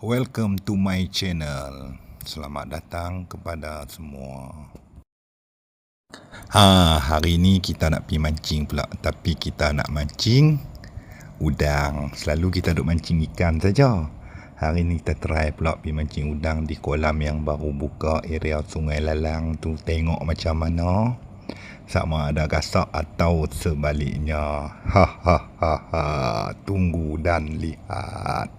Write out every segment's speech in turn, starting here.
Welcome to my channel. Selamat datang kepada semua. Hari ni kita nak pergi mancing pula. Tapi kita nak mancing udang. Selalu kita duk mancing ikan saja. Hari ni kita try pula pergi mancing udang di kolam yang baru buka area Sungai Lalang tu. Tengok macam mana. Sama ada gasak atau sebaliknya. Tunggu dan lihat.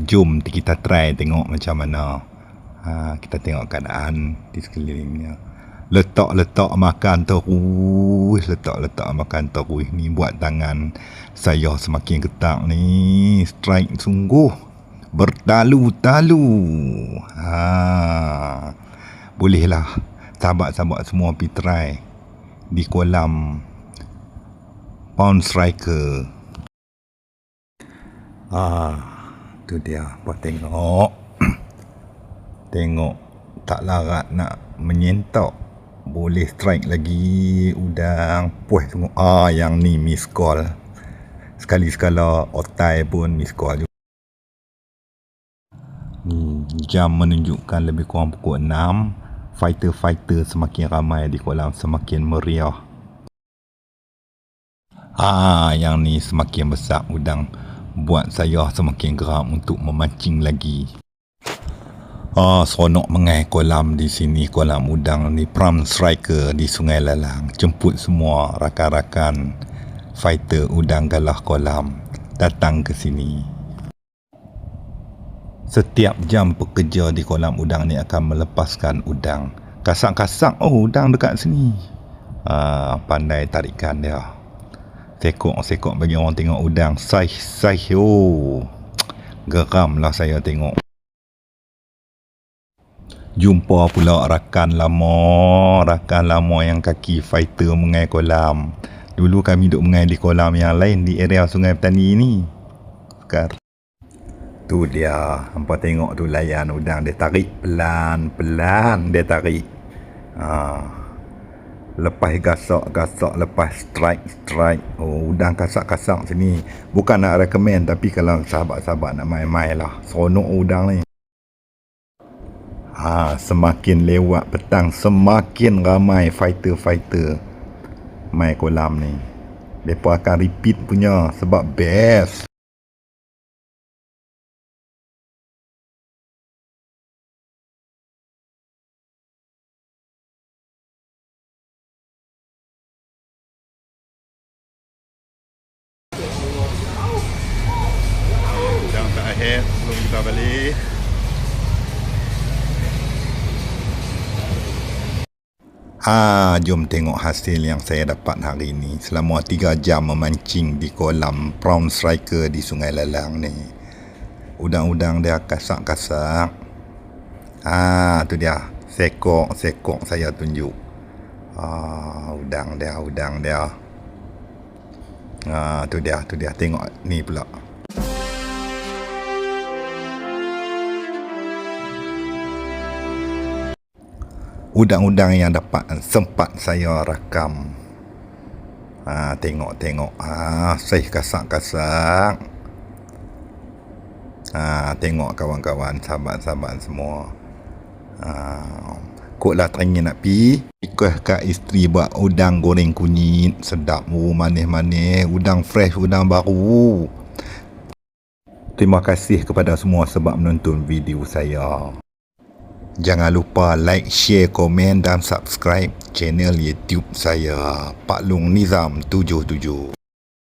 Jom kita try tengok macam mana. Kita tengok keadaan di sekelilingnya. Letak makan terus. Letak makan terus. Ni buat tangan saya semakin ketak ni. Strike sungguh. Bertalu-talu. Bolehlah sahabat-sahabat semua pergi try di kolam Pound Striker. Tu dia, buat tengok. Tengok tak larat nak menyentak. Boleh strike lagi udang. Puas tengok. Yang ni miss call. Sekali-sekala otai pun miss call juga. Jam menunjukkan lebih kurang pukul 6. Fighter semakin ramai di kolam, semakin meriah. Yang ni semakin besar udang. Buat saya semakin geram untuk memancing lagi. Seronok mengai kolam di sini. Kolam udang ni, Pound Striker di Sungai Lalang. Jemput semua rakan-rakan fighter udang galah kolam datang ke sini. Setiap jam pekerja di kolam udang ni akan melepaskan udang. Kasak-kasak, udang dekat sini. Pandai tarikan dia. Sekok bagi orang tengok udang. Saiz. Geramlah saya tengok. Jumpa pula rakan lama yang kaki fighter mengai kolam. Dulu kami duk mengai di kolam yang lain di area Sungai Petani ni. Sekarang tu dia, hampa tengok tu layan udang dia tarik pelan-pelan dia tarik. Lepas gasak, lepas strike. Udang kasak-kasak sini. Bukan nak recommend, tapi kalau sahabat-sahabat nak main-main lah. Seronok udang ni. Semakin lewat petang, semakin ramai fighter main kolam ni. Mereka akan repeat punya sebab best. Udang terakhir sebelum kita balik. Jom tengok hasil yang saya dapat hari ini. Selama 3 jam memancing di kolam Pound Striker di Sungai Lalang ni. Udang-udang dia kasak-kasak. Tu dia. Sekok saya tunjuk. Udang dia. Tu dia. Tengok ni pula. Udang-udang yang dapat sempat saya rakam. Tengok. Saiz kasak-kasak. Tengok kawan-kawan, sahabat-sahabat semua. Koklah teringin nak pergi. Ikut kat isteri buat udang goreng kunyit. Sedap, manis-manis. Udang fresh, udang baru. Terima kasih kepada semua sebab menonton video saya. Jangan lupa like, share, komen dan subscribe channel YouTube saya, Pak Long Nizam 77.